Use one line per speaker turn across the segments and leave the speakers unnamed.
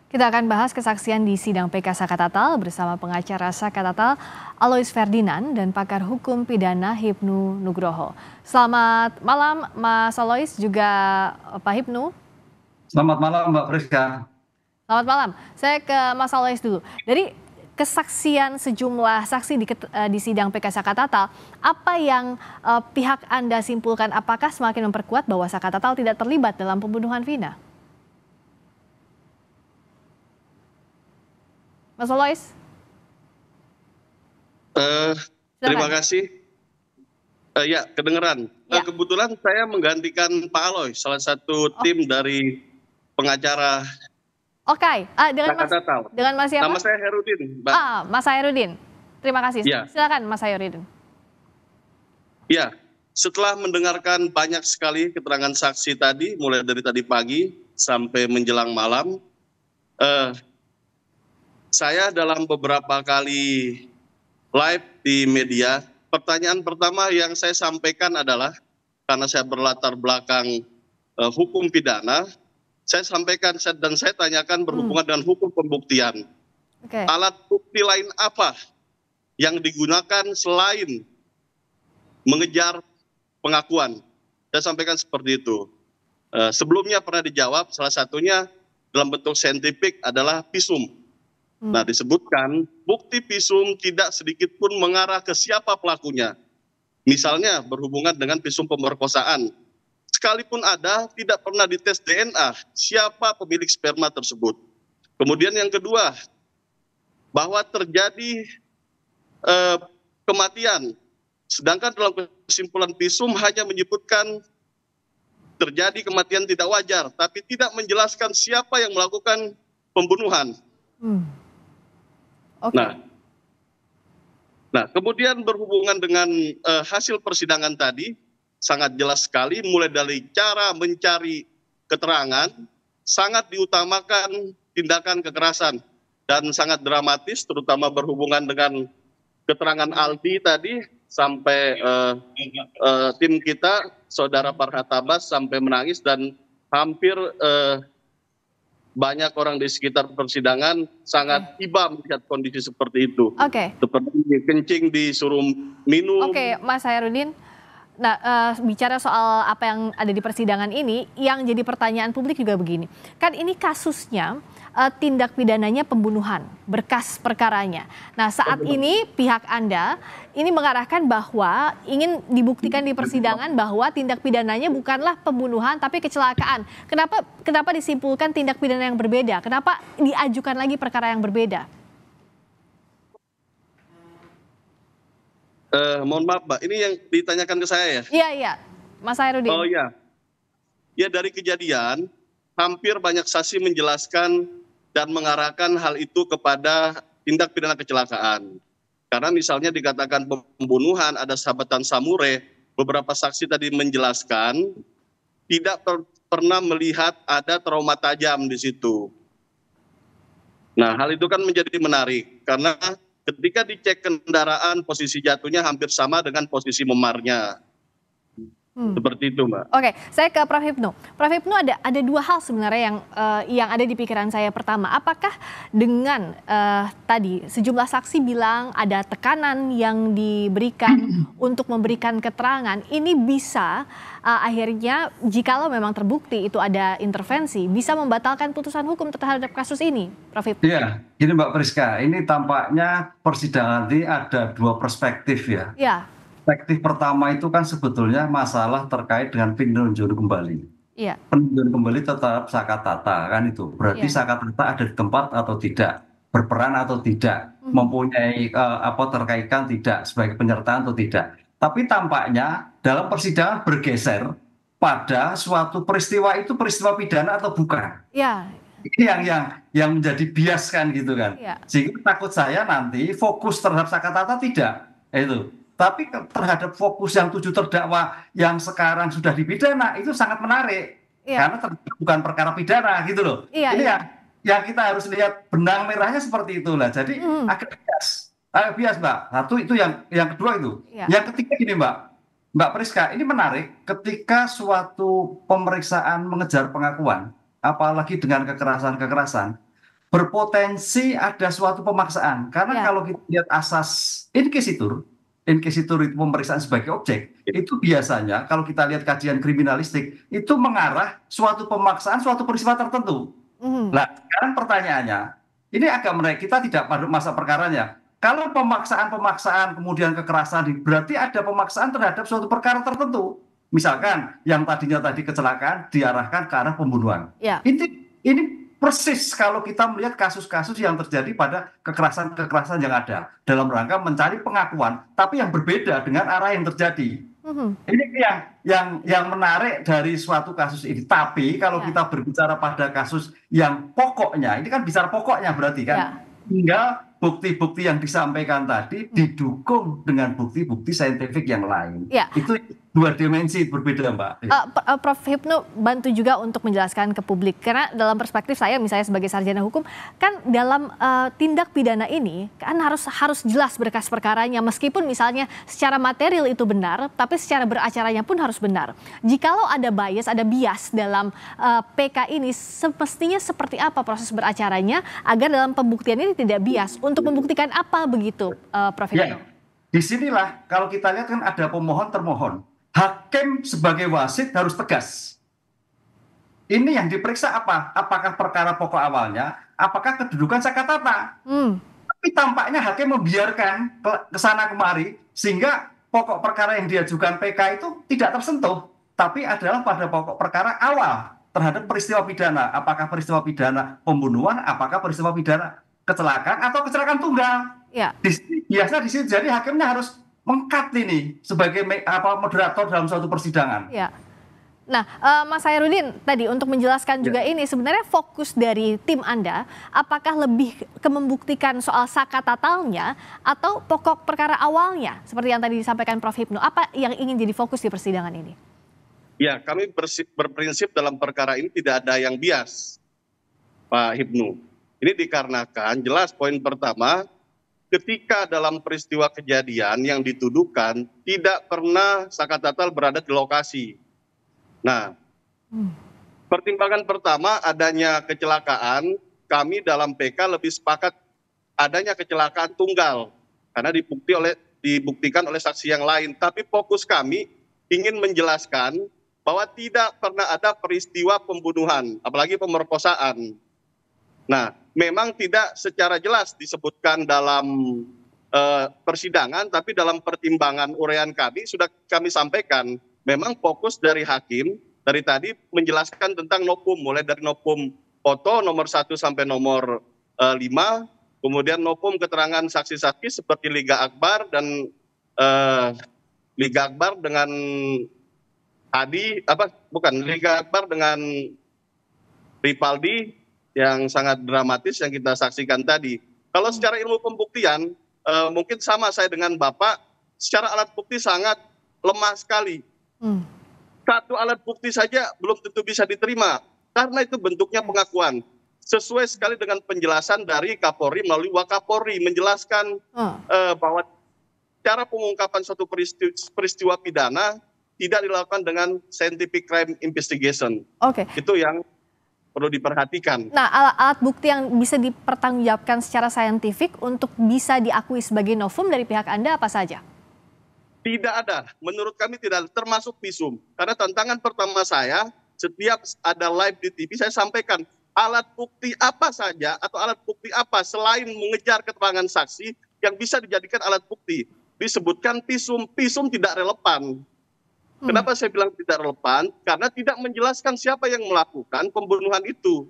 Kita akan bahas kesaksian di sidang PK Saka Tatal bersama pengacara Saka Tatal Alois Ferdinand dan pakar hukum pidana Hipnu Nugroho. Selamat malam Mas Alois, juga Pak Hipnu.
Selamat malam Mbak Friska.
Selamat malam. Saya ke Mas Alois dulu. Dari kesaksian sejumlah saksi di sidang PK Saka Tatal, apa yang pihak Anda simpulkan? Apakah semakin memperkuat bahwa Saka Tatal tidak terlibat dalam pembunuhan Vina? Mas Alois?
Terima kasih. Ya, kedengeran.
Ya.
Kebetulan saya menggantikan Pak Alois, salah satu tim dari pengacara
Oke,
Saka Tatal.
dengan Mas siapa?
Nama saya Herudin, Mbak.
Mas Hairudin. Terima kasih.
Ya.
Silakan Mas Hairudin.
Ya, setelah mendengarkan banyak sekali keterangan saksi tadi, mulai dari tadi pagi sampai menjelang malam, saya dalam beberapa kali live di media, pertanyaan pertama yang saya sampaikan adalah, karena saya berlatar belakang hukum pidana, saya sampaikan dan saya tanyakan berhubungan dengan hukum pembuktian.
Oke.
Alat bukti lain apa yang digunakan selain mengejar pengakuan? Saya sampaikan seperti itu. Sebelumnya pernah dijawab, salah satunya dalam bentuk saintifik adalah visum. Nah, disebutkan bukti visum tidak sedikit pun mengarah ke siapa pelakunya. Misalnya berhubungan dengan visum pemerkosaan. Sekalipun ada, tidak pernah dites DNA siapa pemilik sperma tersebut. Kemudian yang kedua, bahwa terjadi kematian. Sedangkan dalam kesimpulan visum hanya menyebutkan terjadi kematian tidak wajar, tapi tidak menjelaskan siapa yang melakukan pembunuhan.
Oke.
Nah, kemudian berhubungan dengan hasil persidangan tadi, sangat jelas sekali, mulai dari cara mencari keterangan, sangat diutamakan tindakan kekerasan, dan sangat dramatis, terutama berhubungan dengan keterangan Aldi tadi, sampai tim kita, Saudara Farhat Abbas, sampai menangis, dan hampir banyak orang di sekitar persidangan sangat iba melihat kondisi seperti itu.
Oke.
Seperti kencing disuruh minum.
Oke, Mas Hairudin. Nah, bicara soal apa yang ada di persidangan ini, yang jadi pertanyaan publik juga begini. Kan ini kasusnya tindak pidananya pembunuhan, berkas perkaranya. Nah, saat ini pihak Anda ini mengarahkan bahwa ingin dibuktikan di persidangan bahwa tindak pidananya bukanlah pembunuhan tapi kecelakaan. Kenapa disimpulkan tindak pidana yang berbeda? Kenapa diajukan lagi perkara yang berbeda?
Mohon maaf, Mbak, ini yang ditanyakan ke saya ya?
Iya, Mas Hairudin.
Oh iya. Ya, dari kejadian, hampir banyak saksi menjelaskan dan mengarahkan hal itu kepada tindak pidana kecelakaan. Karena misalnya dikatakan pembunuhan, ada sahabatan samurai, beberapa saksi tadi menjelaskan tidak pernah melihat ada trauma tajam di situ. Nah, hal itu kan menjadi menarik, karena ketika dicek kendaraan, posisi jatuhnya hampir sama dengan posisi memarnya. Seperti itu, Mbak.
Oke, saya ke Prof. Hipnu. Prof. Hipnu, ada dua hal sebenarnya yang ada di pikiran saya. Pertama, apakah dengan tadi sejumlah saksi bilang ada tekanan yang diberikan untuk memberikan keterangan, ini bisa akhirnya jikalau memang terbukti itu ada intervensi, bisa membatalkan putusan hukum terhadap kasus ini, Prof. Hipnu?
Iya, gini Mbak Friska, ini tampaknya persidangan ini ada dua perspektif ya.
Iya.
Perspektif pertama itu kan sebetulnya masalah terkait dengan peninjauan kembali.
Iya.
Peninjauan kembali terhadap Saka Tatal kan itu. Berarti Saka Tatal ada di tempat atau tidak, berperan atau tidak, mempunyai terkaitan tidak sebagai penyertaan atau tidak. Tapi tampaknya dalam persidangan bergeser pada suatu peristiwa itu peristiwa pidana atau bukan.
Iya.
Ini yang menjadi bias kan gitu kan.
Iya.
Sehingga takut saya nanti fokus terhadap Saka Tatal tidak. Itu. Tapi terhadap fokus yang 7 terdakwa yang sekarang sudah dipidana itu sangat menarik. Karena bukan perkara pidana gitu loh. Ini yang kita harus lihat benang merahnya seperti itulah. Jadi agak bias Mbak. Satu itu yang kedua itu. Yang ketiga gini Mbak Priska, ini menarik ketika suatu pemeriksaan mengejar pengakuan, apalagi dengan kekerasan-kekerasan, berpotensi ada suatu pemaksaan. Karena kalau kita lihat asas inquisitur itu pemeriksaan sebagai objek, itu biasanya kalau kita lihat kajian kriminalistik, itu mengarah suatu pemaksaan, suatu peristiwa tertentu. Nah, sekarang pertanyaannya, ini agak menarik, kita tidak pada masa perkaranya. Kalau pemaksaan kemudian kekerasan, berarti ada pemaksaan terhadap suatu perkara tertentu. Misalkan yang tadinya tadi kecelakaan diarahkan ke arah pembunuhan. Ini persis kalau kita melihat kasus-kasus yang terjadi pada kekerasan-kekerasan yang ada dalam rangka mencari pengakuan, tapi yang berbeda dengan arah yang terjadi. Ini yang menarik dari suatu kasus ini. Tapi kalau kita berbicara pada kasus yang pokoknya, ini kan bicara pokoknya berarti kan, tinggal bukti-bukti yang disampaikan tadi didukung dengan bukti-bukti saintifik yang lain. Itu dua dimensi berbeda, Mbak.
Prof. Hipnu bantu juga untuk menjelaskan ke publik, karena dalam perspektif saya misalnya sebagai sarjana hukum, kan dalam tindak pidana ini kan harus jelas berkas perkaranya, meskipun misalnya secara material itu benar, tapi secara beracaranya pun harus benar. Jikalau ada bias dalam PK ini, semestinya seperti apa proses beracaranya agar dalam pembuktian ini tidak bias? Untuk membuktikan apa begitu, Prof. Hipnu?
Disinilah kalau kita lihat kan ada pemohon termohon. Hakim sebagai wasit harus tegas. Ini yang diperiksa apa? Apakah perkara pokok awalnya? Apakah kedudukan sakatata? Tapi tampaknya hakim membiarkan ke sana kemari sehingga pokok perkara yang diajukan PK itu tidak tersentuh. Tapi adalah pada pokok perkara awal terhadap peristiwa pidana. Apakah peristiwa pidana pembunuhan? Apakah peristiwa pidana kecelakaan atau kecelakaan tunggal? Biasa di situ. Jadi hakimnya harus mengkat ini sebagai moderator dalam suatu persidangan.
Nah, Mas Hairudin tadi untuk menjelaskan juga ini, sebenarnya fokus dari tim Anda apakah lebih ke membuktikan soal sakatatalnya atau pokok perkara awalnya seperti yang tadi disampaikan Prof. Hipnu? Apa yang ingin jadi fokus di persidangan ini?
Ya, kami berprinsip dalam perkara ini tidak ada yang bias, Pak Hipnu. Ini dikarenakan jelas poin pertama, ketika dalam peristiwa kejadian yang dituduhkan tidak pernah sakatatal berada di lokasi. Nah, pertimbangan pertama adanya kecelakaan, kami dalam PK lebih sepakat adanya kecelakaan tunggal karena dibuktikan oleh saksi yang lain. Tapi fokus kami ingin menjelaskan bahwa tidak pernah ada peristiwa pembunuhan, apalagi pemerkosaan. Nah, memang tidak secara jelas disebutkan dalam persidangan, tapi dalam pertimbangan uraian kami sudah kami sampaikan. Memang fokus dari hakim dari tadi menjelaskan tentang nopum, mulai dari nopum foto nomor 1 sampai nomor 5, kemudian nopum keterangan saksi-saksi seperti Liga Akbar dan Liga Akbar dengan Liga Akbar dengan Ripaldi yang sangat dramatis yang kita saksikan tadi. Kalau secara ilmu pembuktian, mungkin sama saya dengan Bapak, secara alat bukti sangat lemah sekali. Satu alat bukti saja belum tentu bisa diterima, karena itu bentuknya pengakuan. Sesuai sekali dengan penjelasan dari Kapolri melalui Wakapolri, menjelaskan bahwa cara pengungkapan suatu peristiwa pidana tidak dilakukan dengan scientific crime investigation. Itu yang perlu diperhatikan.
Nah, alat bukti yang bisa dipertanggungjawabkan secara saintifik untuk bisa diakui sebagai novum dari pihak Anda apa saja?
Tidak ada, menurut kami tidak ada, termasuk visum. Karena tantangan pertama saya, setiap ada live di TV saya sampaikan alat bukti apa saja atau alat bukti apa selain mengejar keterangan saksi yang bisa dijadikan alat bukti. Disebutkan visum tidak relevan. Kenapa saya bilang tidak relevan? Karena tidak menjelaskan siapa yang melakukan pembunuhan itu.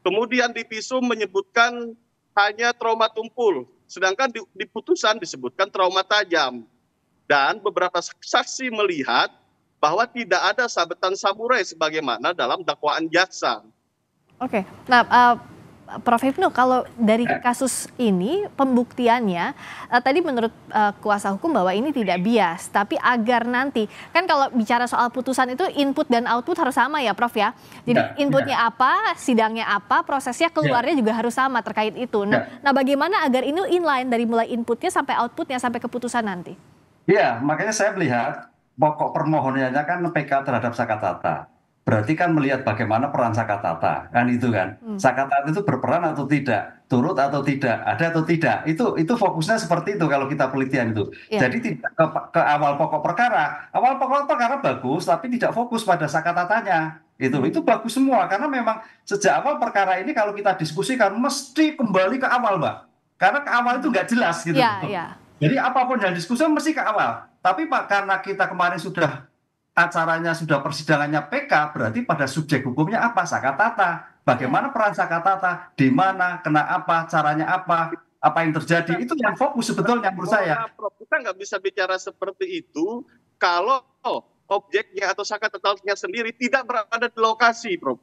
Kemudian di visum menyebutkan hanya trauma tumpul, sedangkan di putusan disebutkan trauma tajam. Dan beberapa saksi melihat bahwa tidak ada sabetan samurai sebagaimana dalam dakwaan jaksa.
Nah, Prof. Hipnu, kalau dari kasus ini pembuktiannya tadi menurut kuasa hukum bahwa ini tidak bias, tapi agar nanti kan kalau bicara soal putusan itu input dan output harus sama ya, Prof ya. Jadi inputnya apa, sidangnya apa, prosesnya keluarnya juga harus sama terkait itu. Nah, bagaimana agar ini inline dari mulai inputnya sampai outputnya sampai keputusan nanti?
Makanya saya melihat pokok permohonannya kan PK terhadap sakatata. berarti kan melihat bagaimana peran Sakatata, kan itu kan. Sakatata itu berperan atau tidak, turut atau tidak, ada atau tidak. Itu fokusnya seperti itu kalau kita penelitian itu.
Iya.
Jadi tidak ke awal pokok perkara. Awal pokok perkara bagus, tapi tidak fokus pada Sakatatanya. Itu bagus semua karena memang sejak awal perkara ini kalau kita diskusikan mesti kembali ke awal, Mbak. Karena ke awal itu nggak jelas gitu.
Iya, iya.
Jadi apapun yang diskusi mesti ke awal. Tapi Pak, karena kita kemarin sudah acaranya sudah persidangannya PK, berarti pada subjek hukumnya apa? Sakatata. Bagaimana peran Sakatata? Di mana? Kena apa? Caranya apa? Apa yang terjadi? Itu yang fokus sebetulnya menurut saya.
Prof, kita nggak bisa bicara seperti itu kalau objeknya atau Sakatatalnya sendiri tidak berada di lokasi, Prof.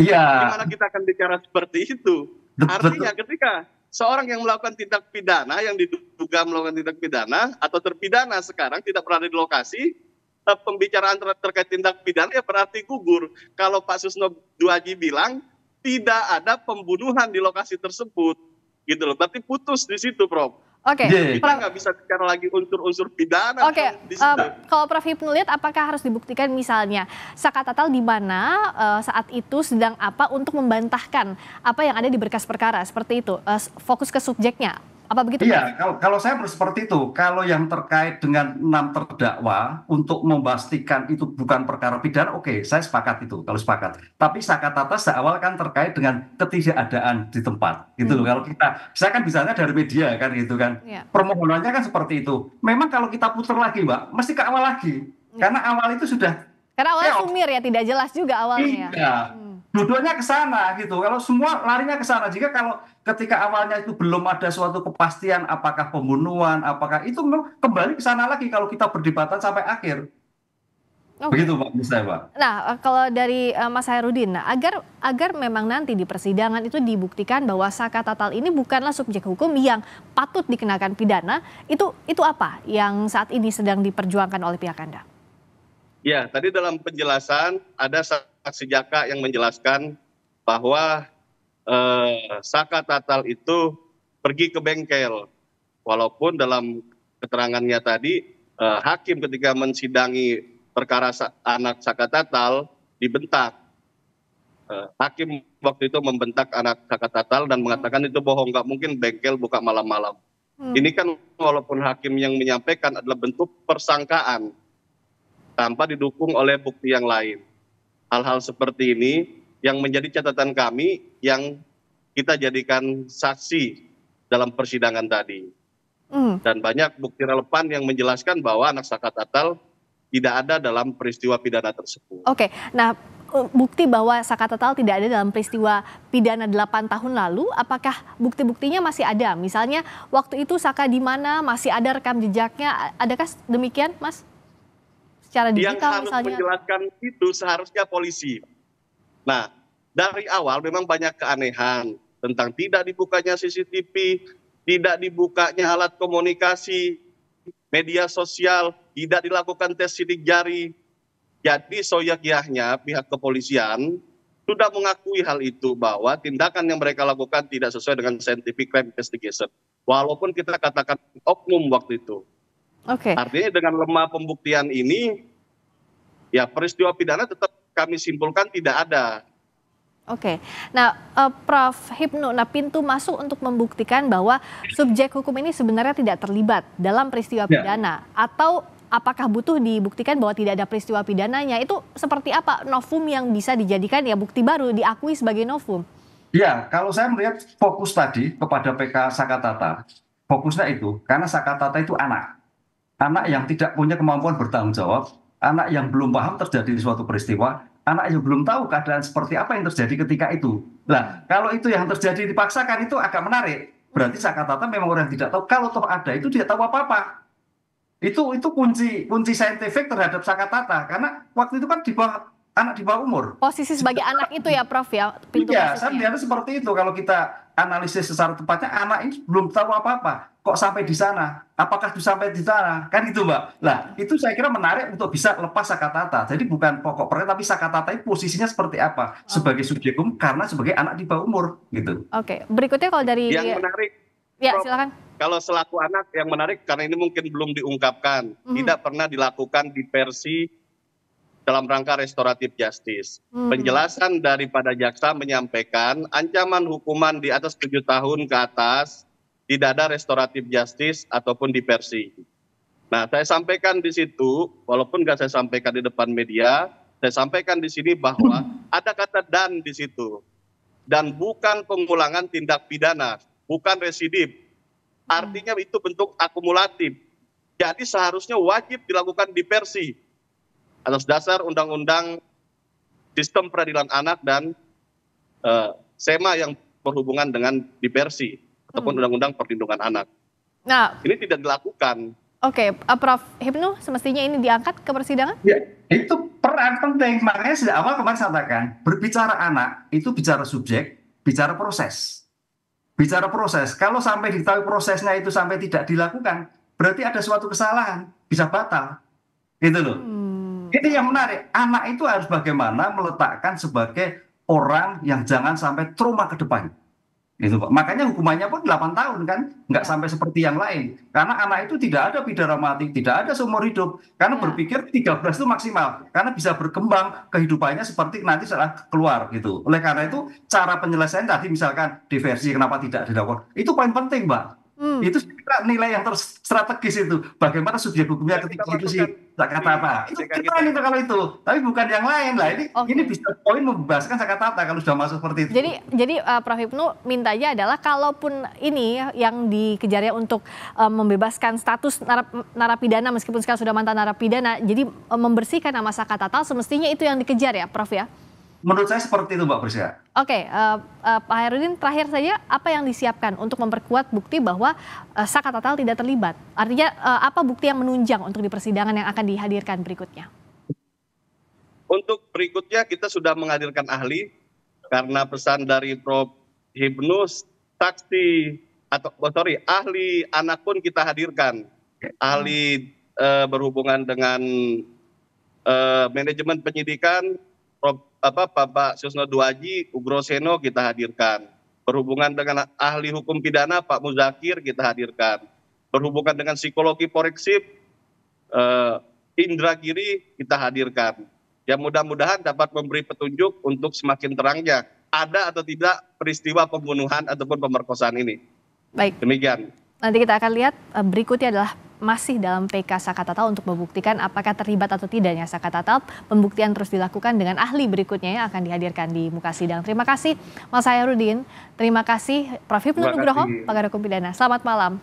Iya.
Gimana kita akan bicara seperti itu? Artinya ketika seorang yang melakukan tindak pidana, yang diduga melakukan tindak pidana atau terpidana sekarang tidak berada di lokasi, pembicaraan terkait tindak pidana ya berarti gugur. Kalau Pak Susno Duaji bilang tidak ada pembunuhan di lokasi tersebut, gitu loh. Berarti putus di situ, Prof.
Oke.
Kita nggak bisa bicara lagi unsur-unsur pidana.
Oke.
Di situ.
Kalau Prof Hipnu lihat, apakah harus dibuktikan misalnya Sakatatal di mana saat itu sedang apa untuk membantahkan apa yang ada di berkas perkara seperti itu, fokus ke subjeknya. Apa begitu?
Iya, kalau saya seperti itu. Kalau yang terkait dengan 6 terdakwa untuk memastikan itu bukan perkara pidana, oke, saya sepakat itu. Kalau sepakat. Tapi Sakatata seawal kan terkait dengan ketidakadaan di tempat, gitu loh. Kalau saya kan misalnya dari media kan, gitu kan. Permohonannya kan seperti itu. Memang kalau kita putar lagi, Mbak, mesti ke awal lagi. Karena awal itu sudah.
Karena awalnya sumir ya, tidak jelas juga awalnya.
Iya. Duduknya ke sana gitu. Kalau semua larinya ke sana. Jika kalau ketika awalnya itu belum ada suatu kepastian apakah pembunuhan, apakah itu kembali ke sana lagi kalau kita berdebatan sampai akhir. Begitu Pak, menurut saya Pak.
Nah, kalau dari Mas Hairudin, agar memang nanti di persidangan itu dibuktikan bahwa Sakatatal ini bukanlah subjek hukum yang patut dikenakan pidana, itu apa yang saat ini sedang diperjuangkan oleh pihak Anda?
Ya, tadi dalam penjelasan ada saksi Jaka yang menjelaskan bahwa Sakatatal itu pergi ke bengkel. Walaupun dalam keterangannya tadi hakim ketika mensidangi perkara anak Sakatatal dibentak. Hakim waktu itu membentak anak Sakatatal dan mengatakan itu bohong, nggak mungkin bengkel buka malam-malam. Ini kan walaupun hakim yang menyampaikan adalah bentuk persangkaan tanpa didukung oleh bukti yang lain. Hal-hal seperti ini yang menjadi catatan kami yang kita jadikan saksi dalam persidangan tadi. Dan banyak bukti relevan yang menjelaskan bahwa anak Sakatatal tidak ada dalam peristiwa pidana tersebut.
Oke, nah bukti bahwa Sakatatal tidak ada dalam peristiwa pidana 8 tahun lalu, apakah bukti-buktinya masih ada? Misalnya waktu itu Saka di mana, masih ada rekam jejaknya, adakah demikian Mas? Secara digital
yang harus
misalnya.
Menjelaskan itu seharusnya polisi. Nah, dari awal memang banyak keanehan tentang tidak dibukanya CCTV, tidak dibukanya alat komunikasi, media sosial, tidak dilakukan tes sidik jari. Jadi soyakyahnya pihak kepolisian sudah mengakui hal itu bahwa tindakan yang mereka lakukan tidak sesuai dengan scientific crime investigation. Walaupun kita katakan oknum waktu itu. Artinya dengan lemah pembuktian ini, ya peristiwa pidana tetap kami simpulkan tidak ada.
Nah Prof Hipnu, pintu masuk untuk membuktikan bahwa subjek hukum ini sebenarnya tidak terlibat dalam peristiwa pidana, atau apakah butuh dibuktikan bahwa tidak ada peristiwa pidananya, itu seperti apa novum yang bisa dijadikan ya bukti baru diakui sebagai novum?
Ya, kalau saya melihat fokus tadi kepada PK Sakatata, fokusnya itu karena Sakatata itu anak yang tidak punya kemampuan bertanggung jawab, anak yang belum paham terjadi suatu peristiwa, anak yang belum tahu keadaan seperti apa yang terjadi ketika itu. Nah, kalau itu yang terjadi dipaksakan itu agak menarik. Berarti Sakatata memang orang yang tidak tahu. Kalau toh ada itu dia tahu apa-apa. Itu kunci saintifik terhadap Sakatata. Karena waktu itu kan anak di bawah umur.
Posisi sebagai anak itu ya Prof ya, pintu
masuknya. Saya melihatnya seperti itu. Kalau kita analisis secara tepatnya, anak ini belum tahu apa-apa. Kok sampai di sana? Apakah sampai di sana? Kan itu Mbak. Nah, itu saya kira menarik untuk bisa lepas Sakatata. Jadi bukan pokok perkara, tapi Sakatata itu posisinya seperti apa? Sebagai subjek hukum karena sebagai anak di bawah umur. Gitu.
Berikutnya kalau dari...
Yang menarik.
Ya, silakan.
Kalau selaku anak yang menarik, karena ini mungkin belum diungkapkan. Tidak pernah dilakukan diversi dalam rangka restoratif justice. Penjelasan daripada jaksa menyampaikan ancaman hukuman di atas 7 tahun ke atas tidak ada restoratif justice ataupun diversi. Nah, saya sampaikan di situ, walaupun nggak saya sampaikan di depan media, saya sampaikan di sini bahwa ada kata dan di situ. Dan bukan pengulangan tindak pidana, bukan residip. Artinya itu bentuk akumulatif. Jadi seharusnya wajib dilakukan diversi atas dasar Undang-Undang Sistem Peradilan Anak dan SEMA yang berhubungan dengan diversi ataupun Undang-Undang Perlindungan Anak.
Nah,
ini tidak dilakukan.
Oke, Prof. Hipnu, semestinya ini diangkat ke persidangan?
Ya, itu peran penting. Makanya sejak awal kemarin saya katakan, berbicara anak itu bicara subjek, bicara proses. Bicara proses. Kalau sampai diketahui prosesnya itu sampai tidak dilakukan, berarti ada suatu kesalahan, bisa batal. Gitu loh. Ini yang menarik. Anak itu harus bagaimana meletakkan sebagai orang yang jangan sampai trauma ke depan. Gitu, Pak. Makanya hukumannya pun 8 tahun kan, nggak sampai seperti yang lain. Karena anak itu tidak ada pidana mati, tidak ada seumur hidup. Karena berpikir 13 itu maksimal, karena bisa berkembang kehidupannya seperti nanti setelah keluar gitu. Oleh karena itu cara penyelesaian tadi misalkan diversi kenapa tidak dilakukan, itu poin penting, Mbak. Itu nilai yang strategis itu. Bagaimana subjek hukumnya ketika itu sih kata-kata. Itu keren itu kalau itu. Tapi bukan yang lain lah. Ini bisa poin membebaskan kata-kata kalau sudah masuk seperti itu.
Jadi Prof. Hipnu mintanya adalah kalaupun ini yang dikejarnya untuk membebaskan status narapidana meskipun sekarang sudah mantan narapidana, jadi membersihkan nama Saka Tatal semestinya itu yang dikejar ya Prof ya?
Menurut saya seperti itu Mbak Prisya.
Oke, Pak Hairudin terakhir saja apa yang disiapkan untuk memperkuat bukti bahwa Saka Tatal tidak terlibat? Artinya apa bukti yang menunjang untuk di persidangan yang akan dihadirkan berikutnya?
Untuk berikutnya kita sudah menghadirkan ahli karena pesan dari Prof. Hipnu, saksi atau ahli anak pun kita hadirkan. Ahli berhubungan dengan manajemen penyidikan, Bapak Susno Duaji, Ugroseno kita hadirkan. Berhubungan dengan ahli hukum pidana Pak Muzakir kita hadirkan. Berhubungan dengan psikologi forensik Indra Giri kita hadirkan. Ya mudah-mudahan dapat memberi petunjuk untuk semakin terangnya ada atau tidak peristiwa pembunuhan ataupun pemerkosaan ini.
Baik.
Demikian.
Nanti kita akan lihat berikutnya adalah masih dalam PK Saka Tatal untuk membuktikan apakah terlibat atau tidaknya Saka Tatal. Pembuktian terus dilakukan dengan ahli berikutnya yang akan dihadirkan di muka sidang. Terima kasih Mas Hairudin, terima kasih Prof. Hipnu Nugroho, pakar hukum pidana. Selamat malam.